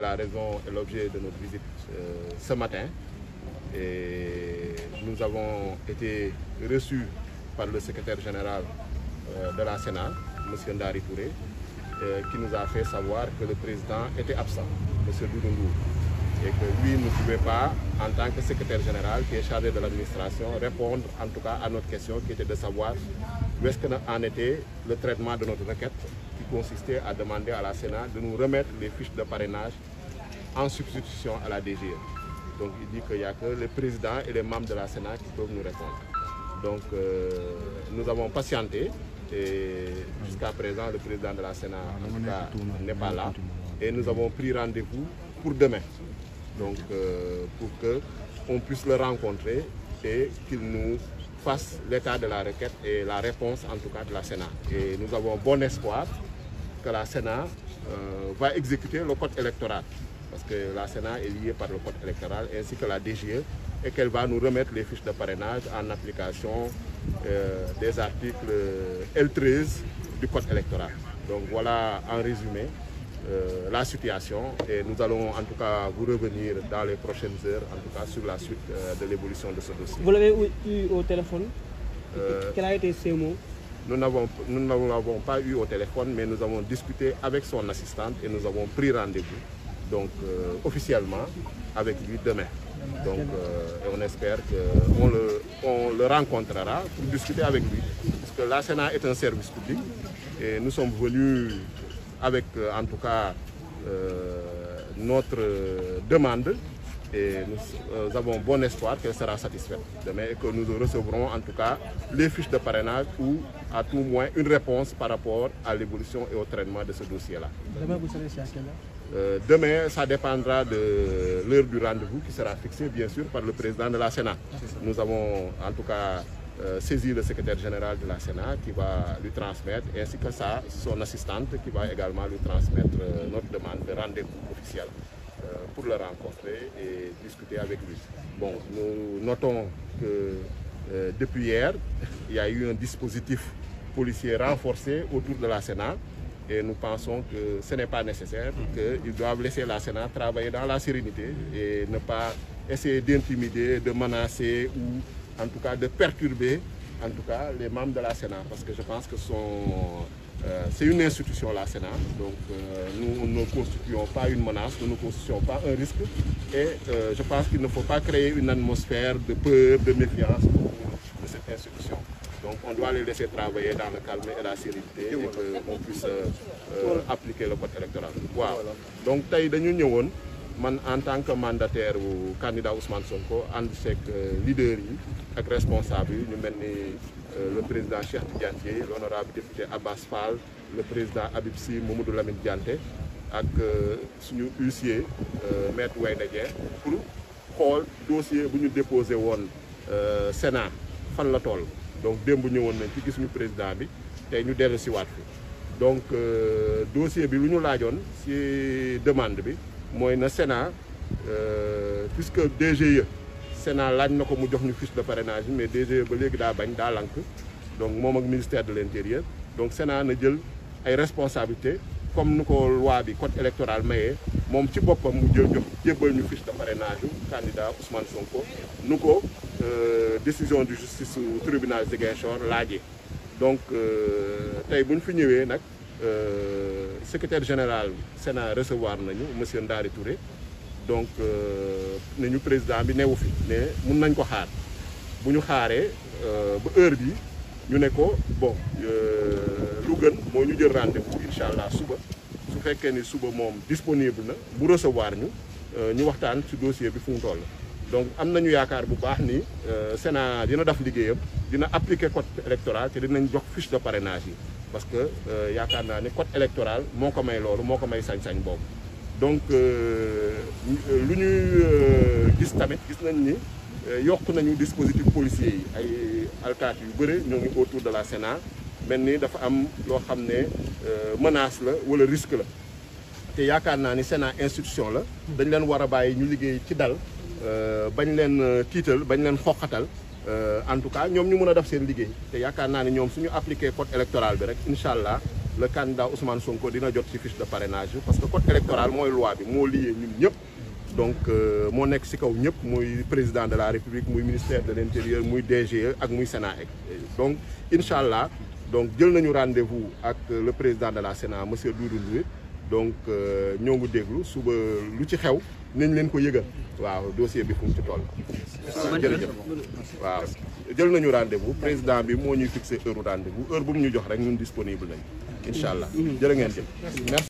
la raison et l'objet de notre visite ce matin. Et nous avons été reçus par le secrétaire général de la Sénat, M. Ndari Touré, qui nous a fait savoir que le président était absent, M. Doudou Ndour, et que lui ne pouvait pas, en tant que secrétaire général qui est chargé de l'administration, répondre en tout cas à notre question qui était de savoir où est-ce qu'en était le traitement de notre requête qui consistait à demander à la Sénat de nous remettre les fiches de parrainage en substitution à la DGE. Donc il dit qu'il n'y a que le président et les membres de la Sénat qui peuvent nous répondre. Donc nous avons patienté et jusqu'à présent le président de la Sénat en tout cas n'est pas là et nous avons pris rendez-vous pour demain. Donc pour qu'on puisse le rencontrer et qu'il nous fasse l'état de la requête et la réponse en tout cas de la Sénat. Et nous avons bon espoir que la Sénat va exécuter le code électoral. Parce que la Sénat est liée par le code électoral ainsi que la DGE et qu'elle va nous remettre les fiches de parrainage en application des articles L13 du code électoral. Donc voilà en résumé la situation et nous allons en tout cas vous revenir dans les prochaines heures en tout cas sur la suite de l'évolution de ce dossier. Vous l'avez eu au téléphone? Quel a été ces mots? Nous ne l'avons pas eu au téléphone, mais nous avons discuté avec son assistante et nous avons pris rendez-vous. Donc officiellement avec lui demain. Donc on espère qu'on le rencontrera pour discuter avec lui. Parce que la Sénat est un service public et nous sommes venus avec en tout cas notre demande et nous avons bon espoir qu'elle sera satisfaite demain et que nous recevrons en tout cas les fiches de parrainage ou à tout moins une réponse par rapport à l'évolution et au traitement de ce dossier-là. Demain vous serez chez à quelle heure? Demain, ça dépendra de l'heure du rendez-vous qui sera fixée bien sûr par le président de la Sénat. Nous avons en tout cas saisi le secrétaire général de la Sénat qui va lui transmettre ainsi que son assistante qui va également lui transmettre notre demande de rendez-vous officiel pour le rencontrer et discuter avec lui. Bon, nous notons que depuis hier, il y a eu un dispositif policier renforcé autour de la Sénat. Et nous pensons que ce n'est pas nécessaire, qu'ils doivent laisser la Sénat travailler dans la sérénité et ne pas essayer d'intimider, de menacer ou en tout cas de perturber en tout cas les membres de la Sénat. Parce que je pense que c'est une institution la Sénat, donc nous ne constituons pas une menace, nous ne constituons pas un risque et je pense qu'il ne faut pas créer une atmosphère de peur, de méfiance de cette institution. Donc on doit les laisser travailler dans le calme et la sérénité et qu'on puisse appliquer le code électoral. Wow. Donc tey dañu ñëwoon man en tant que mandataire ou candidat Ousmane Sonko ànd seeg leader yi ak responsable yi ñu mel ni le président Cheikh Tidiane Dièye, l'honorable député Abbas Fall, le président Habib Sy Mamadou Lamine Dianté ak suñu huissier maître Wayda Dieng pour xool dossier bu ñu déposé woon Sénat fan la toll. Donc démb ñëwoon nañ ci gis ñu président bi tey ñu dellu si waat fi donc dossier bi lu ñu laajoon ci demande bi mooy na Sénat puisque DGE Sénat laaj na ko mu jox ñu fiche de parrainage mais DGE ba léegi daa bañ daa lank donc moom ak ministère de l'intérieur donc Sénat na jël ay responsabilités comme nu ko loi bi code électoral mayee moom ci boppam mu jël jox jébbal ñu fiche de parrainage yu candidat Ousmane Sonko nu ko décision de justice au tribunal Ziguinchor laajee donc tey bu ñu fi ñëwee nag secrétaire général Sénat recevoir nañu monsieur Ndari Touré donc nañu président bi newu fi mais mun nañ ko xaar bu ñu xaaree ba heure bi ñu ne ko bon lu gën moo ñu jël rendez-vous incha allah suba su fekkee ni suba moom disponible na bu recevoir ñu waxtaan ci dossier bi fu mu toll. Donc am nañu yaakaar bu baax ni Sénat dina def liggéeyam dina appliquer code électoral te dinañ jox fiche de parrainage yi parce que yaakaar naa ni code électoral moo ko may loolu moo ko may sañ-sañ boobu. Donc lu ñuy gis tamit gis nañ ni yokk nañu dispositif policier yi ay alkaati yu bëri ñoo ngi autour de la Sénat mel ni dafa am loo xam ne menace la wala risque la te yaakaar naa ni Sénat institution la dañ leen war a bàyyi ñu liggéey ci dal bañ leen tiital bañ leen xoqatal en tout cas ñoom ñu mën a def seen liggéey te yaakaar naa ni ñoom suñu appliqué code électoral bi rek incha allah le candidat Ousmane Sonko dina jot ci fiche de parrainage parce que code électoral mooy loi bi moo lié ñun ñëpp. donc moo nekk ci kaw ñëpp muy président de la République muy ministère de l'Intérieur muy DGE ak muy Sénat donc incha allah donc jël nañu rendez-vous ak le président de la Sénat monsieur Doudou Ndir donc ñoo ngi déglu suba lu ci xew nañ leen ko yëgal waaw dossier bi fu mu ci toll. jërëjëf waaw jël nañu rendez-vous président bi moo ñuy fixé heure rendez-vous heure bu mu ñu jox rek ñun disponible nañ incha allah jërë ngeen jëf merci.